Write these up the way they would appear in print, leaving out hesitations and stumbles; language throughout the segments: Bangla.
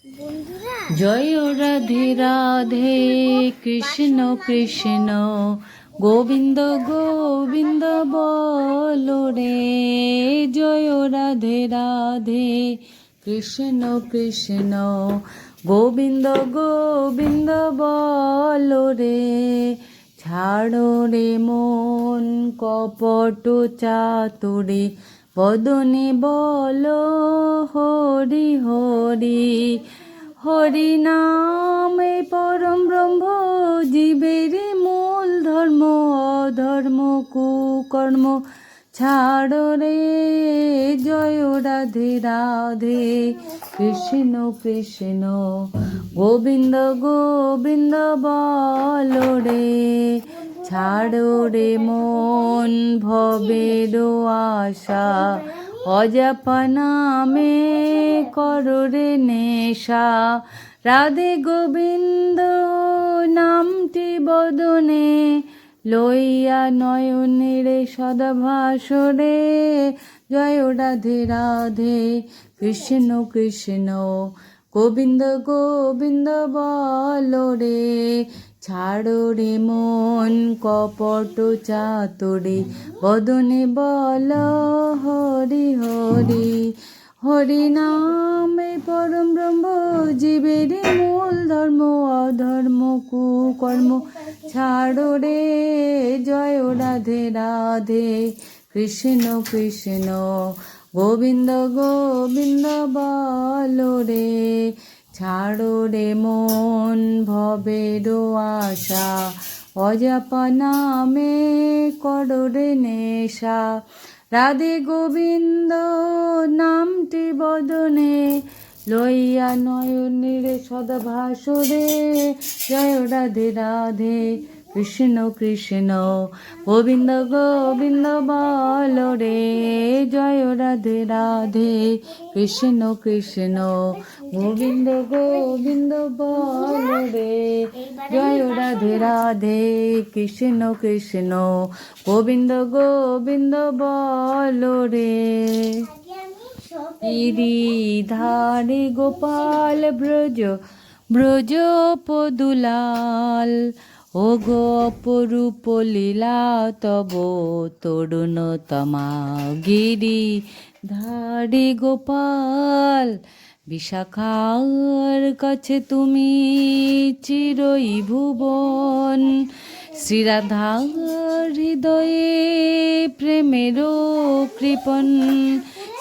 জয় রাধে রাধে কৃষ্ণ কৃষ্ণ গোবিন্দ গোবিন্দ বলো রে। জয় রাধে রাধে কৃষ্ণ কৃষ্ণ গোবিন্দ গোবিন্দ বলো রে। ছাড়ো রে মন কপট চাতুরি বদনে বলো হরি হরি। হরি নামে পরম ব্রহ্ম জীবের মূল ধর্ম। অধর্ম কুকর্ম ছাড়ো রে। জয় রাধে রাধে কৃষ্ণ কৃষ্ণ গোবিন্দ গোবিন্দ বলো রে। ছাড়ো রে মন ভবের আশা অজপা নামে করো রে নেশা। রাধে গোবিন্দ নামটি বদনে লইয়া নয়নের সদাভাসরে। জয় রাধে রাধে কৃষ্ণ কৃষ্ণ গোবিন্দ গোবিন্দ বলো রে। ছাড়ো রে মন কপট চাতুরি বদনে বল হরি হরি। হরি নামে পরম ব্রহ্ম জীবের মূল ধর্ম। অধর্ম কুকর্ম ছাড়ো রে। জয় রাধে রাধে কৃষ্ণ কৃষ্ণ গোবিন্দ গোবিন্দ বলো রে। ছাড়ো রে মন ভবের আশা অজপা নামে করো রে নেশা। রাধে গোবিন্দ নামটি বদনে লইয়া নয়নের সদাভাসরে। জয় রাধে রাধে কৃষ্ণ কৃষ্ণ গোবিন্দ গোবিন্দ বলো রে। জয় রাধে রাধে কৃষ্ণ কৃষ্ণ গোবিন্দ গোবিন্দ বলো রে। জয় রাধে রাধে কৃষ্ণ কৃষ্ণ গোবিন্দ গোবিন্দ বলো রে। গিরিধারে গোপাল ব্রজ ব্রজ পদুলাল ও গো অপরূপ লীলা তব তরুণতমা। গিরিধারে গোপাল বিশাখার কাছে তুমি চিরই ভুবন। শ্রীরাধার হৃদয়ে প্রেমেরও কৃপণ।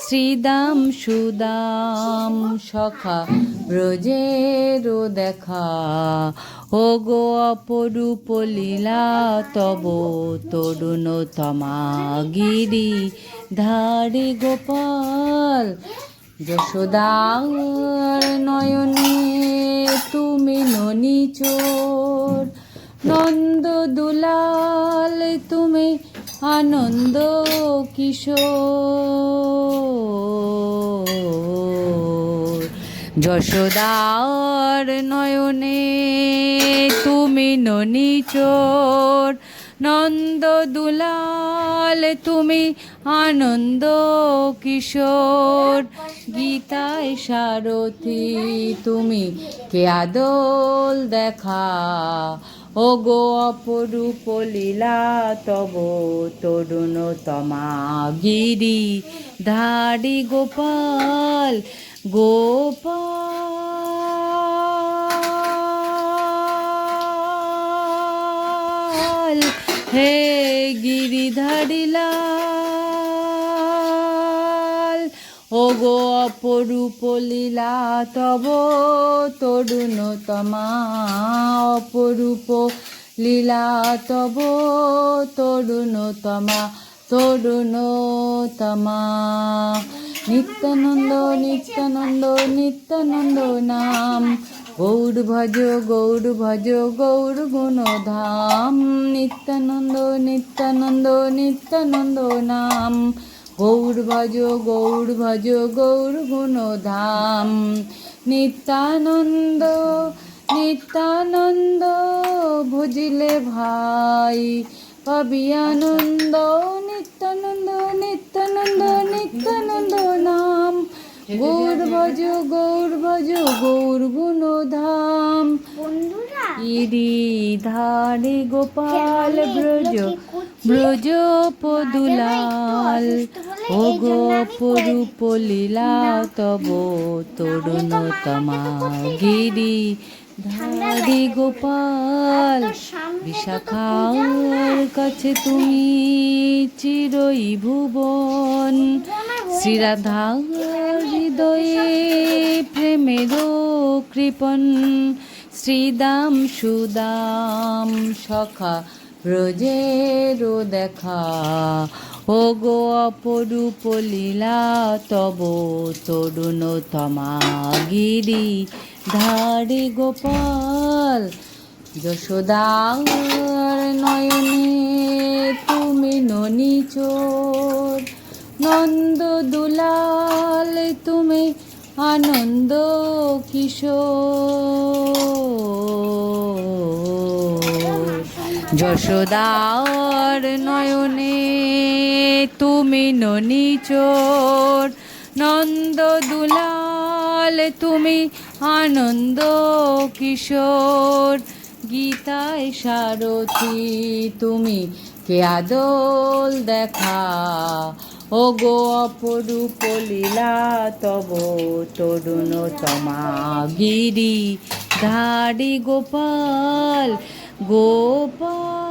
শ্রীদাম সুদাম সখা ব্রজের দেখা ও গো অপরূপ লীলা তব তরুণতমা। গিরিধারে গোপাল যশোদার নয়নে তুমি ননি চোর। নন্দ দুলাল তুমি আনন্দ কিশোর। যশোদার নয়নে তুমি ননি চোর। নন্দ দুলাল তুমি আনন্দ কিশোর। গীতায় সারথি তুমি কে আদল দেখা ও গো অপরূপ লীলা তব তরুণতমা। গিরিধারী গোপাল গোপাল হে গিরিধারী লাল ও গো অপরূপ লীলা তব তরুণতমা। অপরূপ লীলা তব তরুণতমা তরুণতমা। নিত্যানন্দ নিত্যানন্দ নিত্যানন্দ নাম গৌর ভজ গৌর ভজ গৌর গুণধাম। নিত্যানন্দ নিত্যানন্দ নিত্যানন্দ নাম গৌর ভজ গৌর ভজ গৌর গুণধাম। নিত্যানন্দ নিত্যানন্দ ভজিলে ভাই পাবি আনন্দ। নিত্যানন্দ নিত্যানন্দ নিত্যানন্দ নাম গৌর ভজ গৌর ভজ গৌর গুণধাম গিরিধারে গোপাল ব্রজ ব্রজ পদুলাল ও গো অপরূপ লীলা তব তরুণতমা গিরি ধারি গোপাল বিশাখার কাছে তুমি চিরই ভুবন শ্রীরাধা হৃদয়ে প্রেমের কৃপণ শ্রীদাম সুদাম সখা ব্রজের দেখা ও গো অপরূপ লীলা তব তরুণতমা গিরি ধারে গোপাল যশোদার নয়নে তুমি ননি চোর নন্দ দুলাল তুমি আনন্দ কিশোর যশোদার নয়নে তুমি ননি চোর নন্দ দুলাল তুমি আনন্দ কিশোর গীতায় সারথি তুমি কে আদল দেখা ও গো অপরূপ লীলা তব তরুণতমা গিরি ধারি গোপাল গোপাল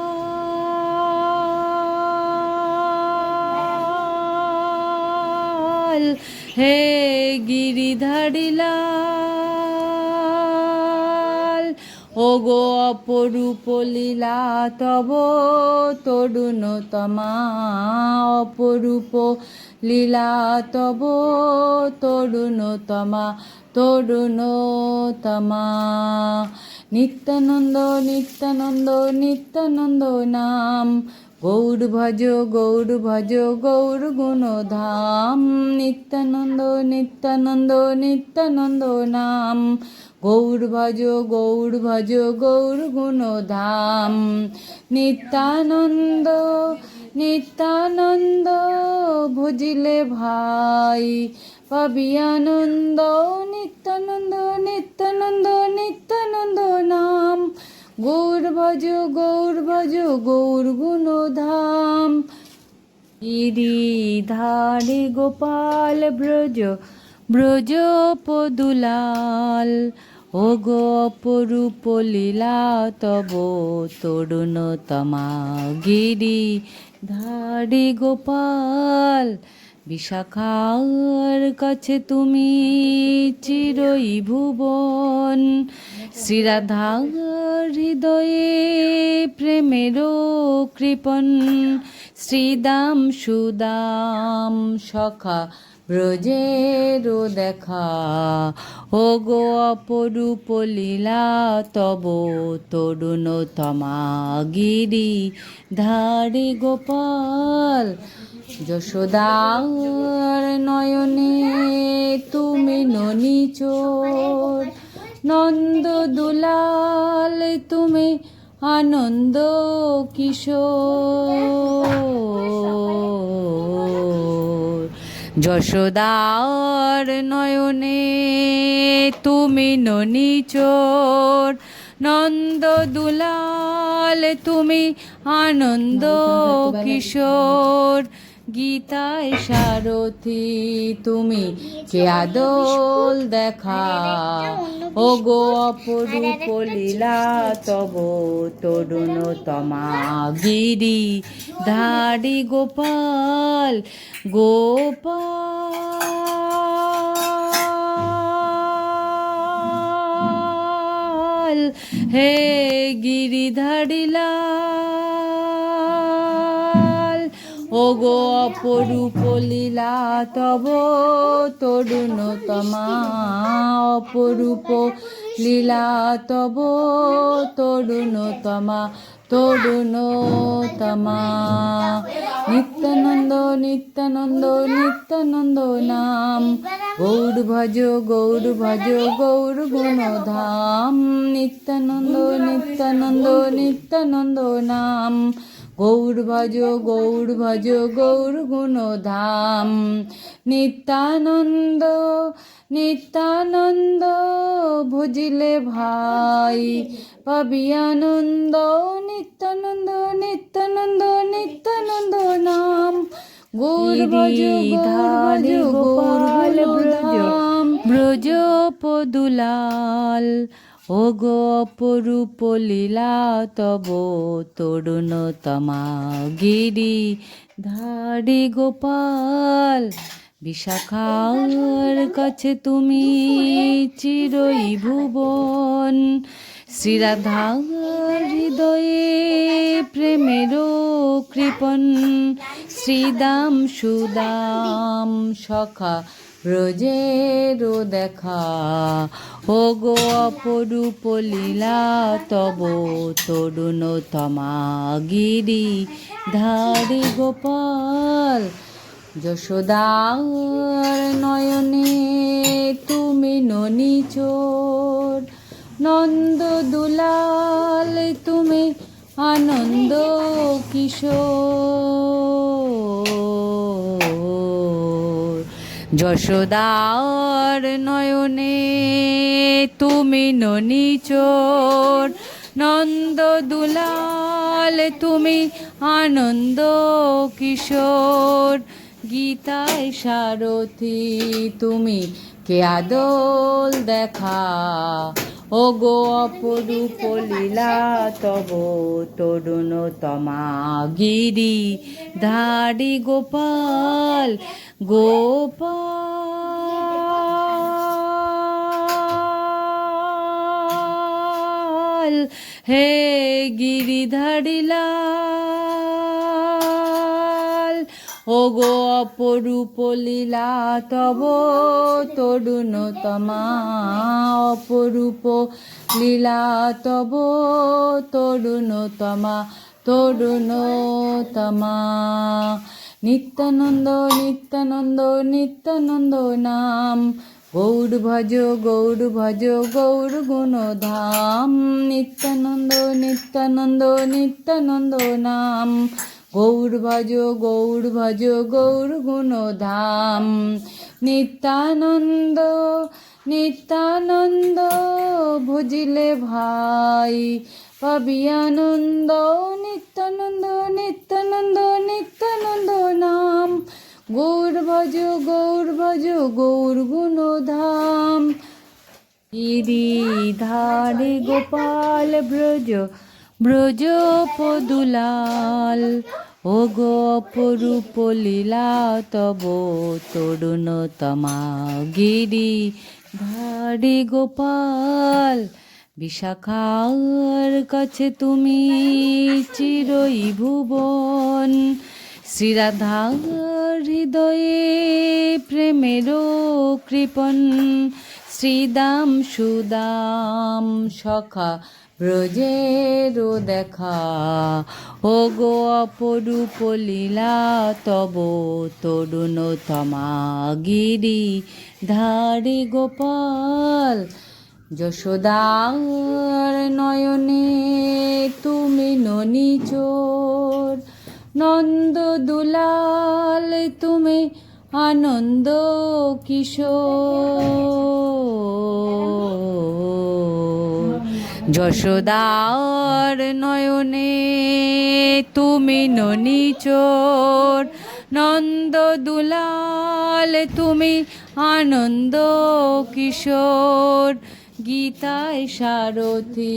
হে গিরিধারী লাল ও গো অপরূপ লীলা তব তরুণতমা অপরূপ লীলা তব তরুণতমা তরুণতমা নিত্যানন্দ নিত্যানন্দ নিত্যানন্দ নাম গৌর ভজ গৌর গুণধাম নিত্যানন্দ নিত্যানন্দ নিত্যানন্দ নাম গৌর ভজ গৌর গুণধাম নিত্যানন্দ নিত্যানন্দ ভজিলে ভাই পাবি আনন্দ নিত্যানন্দ নিত্যানন্দ নিত্যানন্দ নাম গৌর ভজ গৌর গুণধাম গিরিধারে গোপাল ব্রজ ব্রজ পদুলাল ও গো অপরূপ লীলা তব তরুণতমা গিরিধারে গোপাল বিশাখার কাছে তুমি চিরই ভুবন শ্রীরাধা হৃদয়ে প্রেমের কৃপণ শ্রীদাম সুদাম সখা ব্রজের দেখা ও গো অপরূপ লীলা তব তরুণতমা গিরি ধারে গোপাল যশোদার নয়নে তুমি ননি চোর নন্দ দুলাল তুমি আনন্দ কিশোর যশোদার নয়নে তুমি ননি চোর নন্দ দুলাল তুমি আনন্দ কিশোর গীতায় সারথি তুমি কে আদল দেখা ও গো অপরূপ লীলা তব তরুণতমা গিরি ধারি গোপাল গোপাল হে গিরিধারী লাল ও গো অপরূপ লীলা তব তরুণতমা অপরূপ লীলা তব তরুণতমা তরুণতমা নিত্যানন্দ নিত্যানন্দ নিত্যানন্দ নাম গৌর ভজ গৌর গুণধাম নিত্যানন্দ নিত্যানন্দ নিত্যানন্দ নাম গৌর ভজ গৌর ভজ গৌর গুণধাম নিত্যানন্দ নিত্যানন্দ ভজিলে ভাই পাবি আনন্দ নিত্যানন্দ নিত্যানন্দ নিত্যানন্দ নাম গৌর ভজ গৌর ভজ গৌর ধাম ব্রজ পদুলাল ও গো অপরূপ লীলা তব তরুণতমা গিরি ধারি গোপাল বিশাখার কাছে তুমি চিরই ভুবন শ্রীরাধার হৃদয়ে প্রেমেরও কৃপণ শ্রীদাম সুদাম সখা ব্রজেরও দেখা ও গো অপরূপ লীলা তব তরুণতমা গিরি ধারি গোপাল যশোদার নয়নে তুমি ননিচোর নন্দ দুলাল তুমি আনন্দ কিশোর যশোদার নয়নে তুমি ননিচোর নন্দ দুলাল তুমি আনন্দ কিশোর গীতায় সারথি তুমি কে আদল দেখা ও গো অপরূপ লীলা তব তরুণতমা গিরি ধারি গোপাল গোপাল হে গিরিধারী লাল ও গো অপরূপ লীলা তব তরুণতমা অপরূপ লীলা তব তরুণতমা তরুণতমা নিত্যানন্দ নিত্যানন্দ নিত্যানন্দ নাম গৌর ভজ গৌর গুণধাম নিত্যানন্দ নিত্যানন্দ নিত্যানন্দ নাম গৌর ভজ গৌর গুণধাম নিত্যানন্দ নিত্যানন্দ ভজিলে ভাই পাবি আনন্দ নিত্যানন্দ নিত্যানন্দ নিত্যানন্দ নাম গৌর ভজ গৌর গুণধাম গিরিধারে গোপাল ব্রজ পদুলাল ও গো অপরূপ লীলা তব তরুণতমা গিরিধারে গোপাল বিশাখার কাছে তুমি চিরই ভুবন শ্রীরাধার হৃদয়ে প্রেমেরও কৃপণ শ্রীদাম সুদাম সখা ব্রজেরও দেখা ও গো অপরূপ লীলা তব তরুণতমা গিরি ধারি গোপাল যশোদার নয়নে তুমি ননিচোর নন্দ দুলাল তুমি আনন্দ কিশোর যশোদার নয়নে তুমি ননিচোর নন্দ দুলাল তুমি আনন্দ কিশোর গীতায় সারথি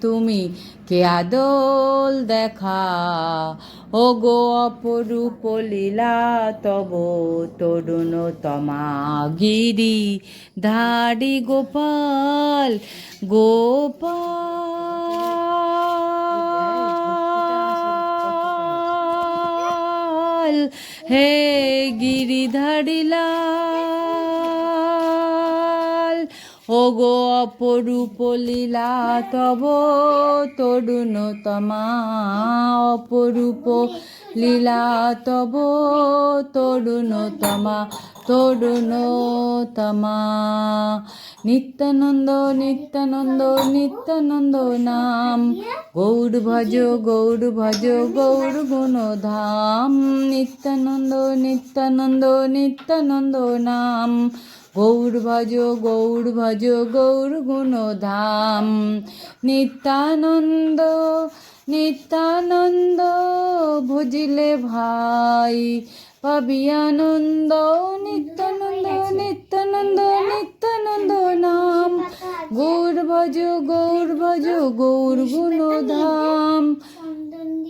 তুমি কে আদল দেখা ও গো অপরূপ লীলা তব তরুণতমা গিরি ধারি গোপাল গোপাল হে গিরিধারী লাল ও গো অপরূপ লীলা তব তরুণতমা, অপরূপ লীলা তব তরুণতমা, তরুণতমা। নিত্যানন্দ নিত্যানন্দ নিত্যানন্দ নাম, গৌর ভজ গৌর ভজ গৌর গুণধাম। নিত্যানন্দ নিত্যানন্দ নিত্যানন্দ নাম, গৌর ভজ গৌর ভজ গৌর গুণধাম। নিত্যানন্দ নিত্যানন্দ ভজিলে ভাই, পাবি আনন্দ। নিত্যানন্দ নিত্যানন্দ নিত্যানন্দ নাম, গৌর ভজ গৌর ভজ গৌর গুণধাম।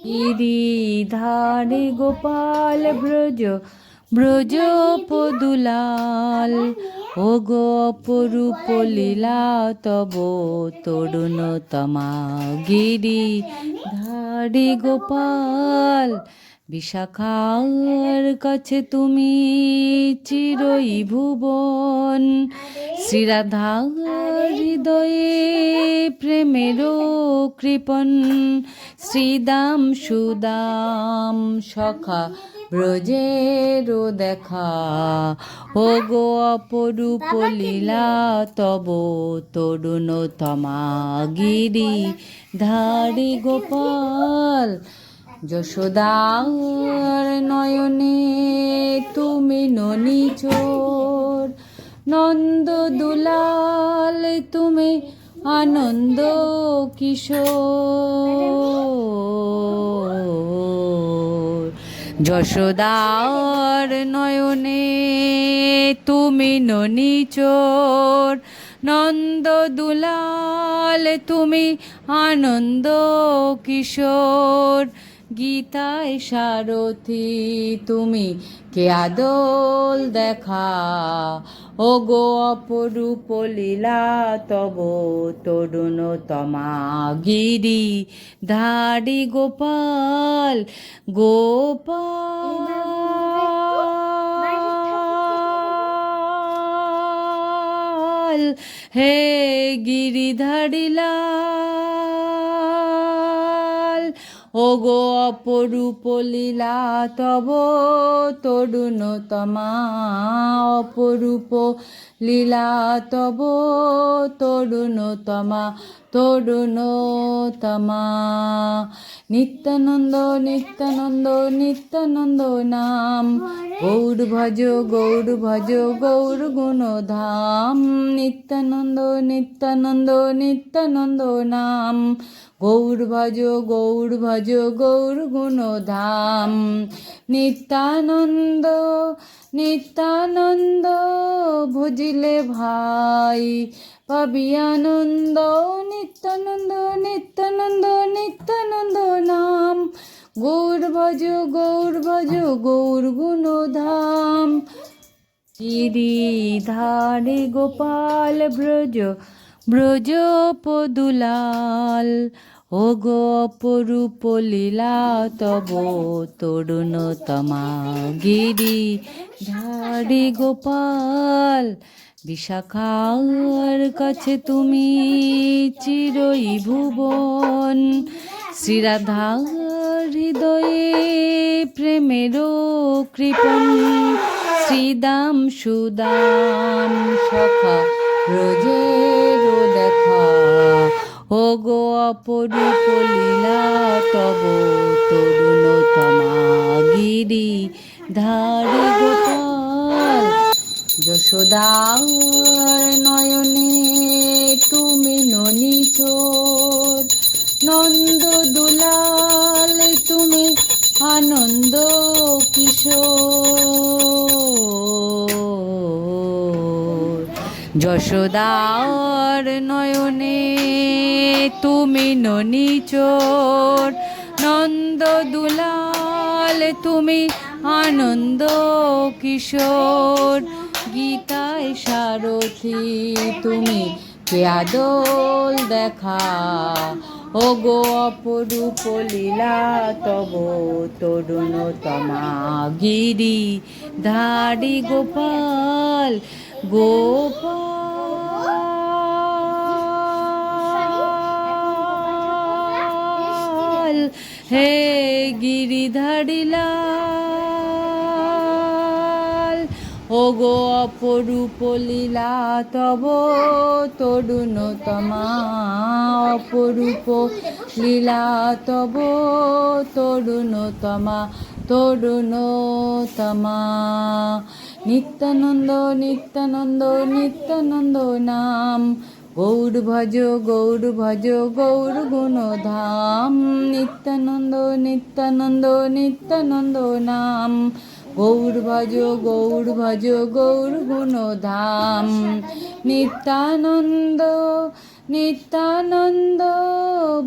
গিরিধারে গোপাল ব্রজ ব্রজ পদুলাল, ও গো অপরূপ লীলা তব তরুণতমা। গিরিধারে গোপাল, বিশাখার কাছে তুমি চিরই ভুবন। শ্রীরাধা হৃদয়ে প্রেমেরও কৃপণ, শ্রীদাম সুদাম সখা ব্রজেরও দেখা। ও গো অপরূপ লীলা তব তরুণতমা। গিরিধারী গোপাল, যশোদার নয়নে তুমি ননিচোর। নন্দ দুলাল তুমি আনন্দ কিশোর। যশোদার নয়নে তুমি ননিচোর, নন্দ দুলাল তুমি আনন্দ কিশোর। গীতায় সারথি তুমি কে আদল দেখা, ও গো অপরূপ লীলা তব তরুণতমা। গিরিধারী গোপাল গোপাল, হে গিরিধারী লাল। ও গো অপরূপ লীলা তব তরুণতমা, অপরূপ লীলা তব তরুণতমা, তরুণতমা। নিত্যানন্দ নিত্যানন্দ নিত্যানন্দ নাম, গৌর ভজ গৌর ভজ গৌর গুণধাম। নিত্যানন্দ নিত্যানন্দ নিত্যানন্দ নাম, গৌর ভজ গৌর ভজ গৌর গুণধাম। নিত্যানন্দ নিত্যানন্দ ভজিলে ভাই, পাবি আনন্দ। নিত্যানন্দ নিত্যানন্দ নিত্যানন্দ নাম, গৌর ভজ গৌর ভজ গৌর গুণধাম। গিরিধারে গোপাল ব্রজ ব্রজ পদুলাল, ও গো অপরূপ লীলা তব তরুণতমা। গিরিধারে গোপাল, বিশাখার কাছে তুমি চিরই ভুবন। শ্রীরাধা হৃদয়ে প্রেমেরও কৃপণ, শ্রীদাম সুদাম সখা ব্রজেরও দেখা। ও গো অপরূপ লীলা তব তরুণতমা। গিরিধারী গোপাল, যশোদার নয়নে তুমি ননিচোর। নন্দ দুলাল তুমি আনন্দ কিশোর। যশোদার নয়নে তুমি ননিচোর, নন্দ দুলাল তুমি আনন্দ কিশোর। গীতায় সারথি তুমি কে আদল দেখা, ও গো অপরূপ লীলা তব তরুণতমা। গিরিধারী গোপাল গোপাল। হে গিরিধারী লাল, ও গো অপরূপ লীলা তব তরুণতমা, অপরূপ লীলা তব তরুণতমা, তরুণতমা। নিত্যানন্দ নিত্যানন্দ নিত্যানন্দ নাম, গৌর ভজ গৌর ভজ গৌর গুণধাম। নিত্যানন্দ নিত্যানন্দ নিত্যানন্দ নাম, গৌর ভজ গৌর ভজ গৌর গুণধাম। নিত্যানন্দ নিত্যানন্দ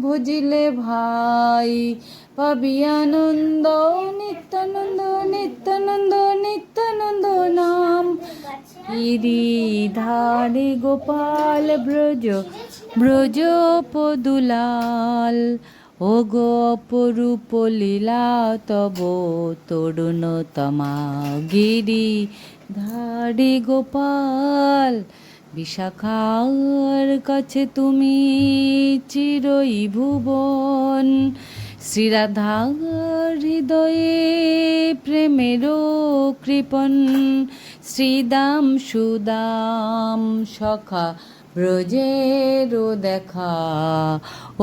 ভজিলে ভাই, পাবি আনন্দ। নিত্যানন্দ নিত্যানন্দ নিত্যানন্দ নাম, গিরিধারে গোপাল ব্রজ ব্রজ পদুলাল, ও গো অপরূপ লীলা তব তরুণতমা। গিরিধারে গোপাল, বিশাখার কাছে তুমি চিরই ভুবন। শ্রীরাধার হৃদয়ে প্রেমেরও কৃপণ, শ্রীদাম সুদাম সখা ব্রজেরও দেখা।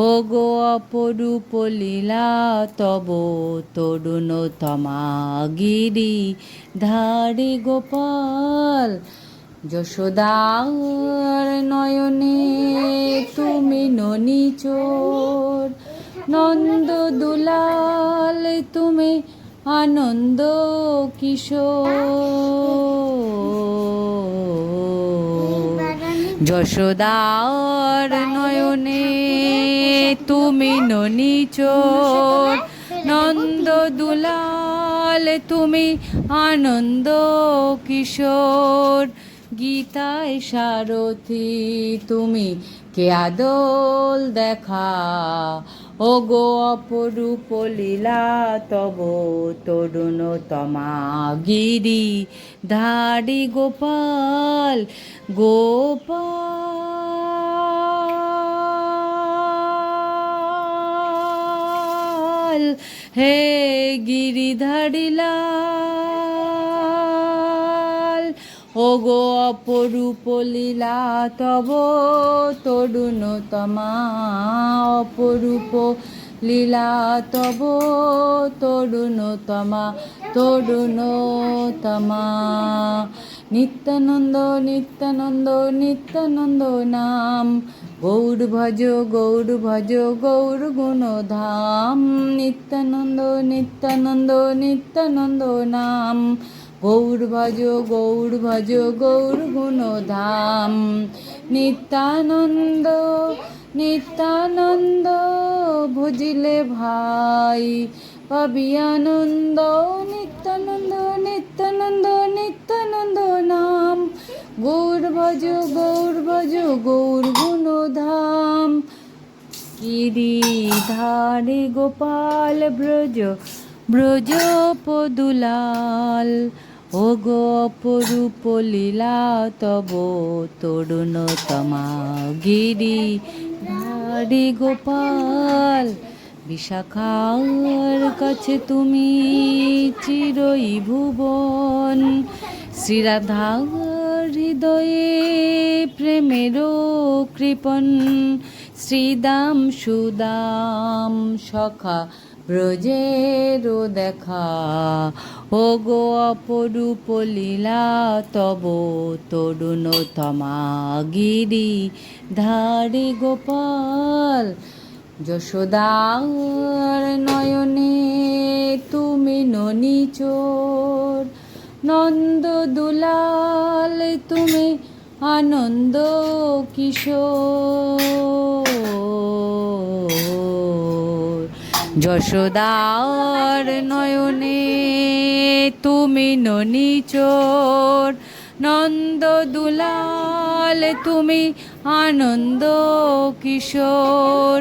ও গো অপরূপ লীলা তব তরুণতমা। গিরিধারী গোপাল, যশোদার নয়নে তুমি ননিচোর। নন্দ দুলাল তুমি আনন্দ কিশোর। যশোদার নয়নে তুমি ননিচোর, নন্দ দুলাল তুমি আনন্দ কিশোর। গীতায় সারথি তুমি কে আদল দেখা, ও গো অপরূপ লীলা তব তরুণতমা। গিরিধারী গোপাল গোপাল, হে গিরিধারী লাল, ও গো অপরূপ লীলা তব তরুণতমা। অপরূপ লীলা তব তরুণতমা, তরুণতমা। নিত্যানন্দ নিত্যানন্দ নিত্যানন্দ নাম, গৌর ভজ গৌর ভজ গৌর গুণধাম। নিত্যানন্দ নিত্যানন্দ নিত্যানন্দ নাম, গৌর ভজ গৌর ভজ গৌর গুণধাম। নিত্যানন্দ নিত্যানন্দ ভজিলে ভাই, পাবি আনন্দ। নিত্যানন্দ নিত্যানন্দ নিত্যানন্দ নাম, গৌর ভজ গৌর ভজ গৌর গুণধাম। গিরিধারে গোপাল ব্রজ ব্রজ পদুলাল, ও গো অপরূপ লীলা তব তরুণতমা। গিরিধারী গোপাল, বিশাখার কাছে তুমি চিরই ভুবন। শ্রীরাধার হৃদয়ে প্রেমেরও কৃপণ, শ্রীদাম সুদাম সখা ব্রজেরও দেখা। ও গো অপরূপ লীলা তব তরুণতমা। গিরিধারী গোপাল, যশোদার নয়নে তুমি ননিচোর। নন্দ দুলাল তুমি আনন্দ কিশোর। যশোদার নয়নে তুমি ননিচোর। নন্দ দুলাল তুমি আনন্দ কিশোর।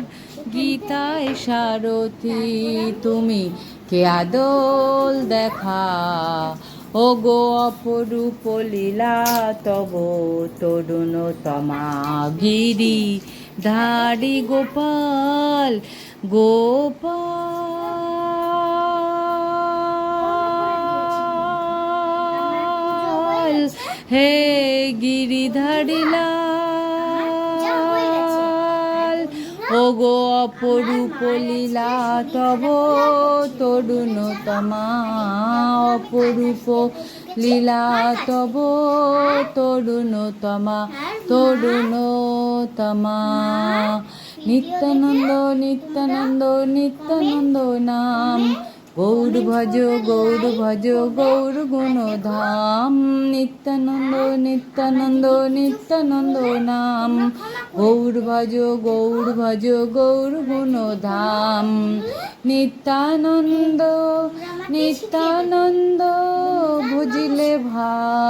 গীতায় সারথি তুমি কে আদল দেখা, ও গো অপরূপ লীলা তব তরুণতমা। গিরিধারী গোপাল গোপাল। হে গিরিধারী লাল ওগো অপরূপ লীলা তব তরুণতমা অপরূপ লীলা তব তরুণতমা তরুণতমা নিত্যানন্দ নিত্যানন্দ নিত্যানন্দ নাম গৌর ভজ গৌর গুণধাম নিত্যানন্দ নিত্যানন্দ নিত্যানন্দ নাম গৌর ভজ গৌর গুণধাম নিত্যানন্দ নিত্যানন্দ বুঝিলে ভাই।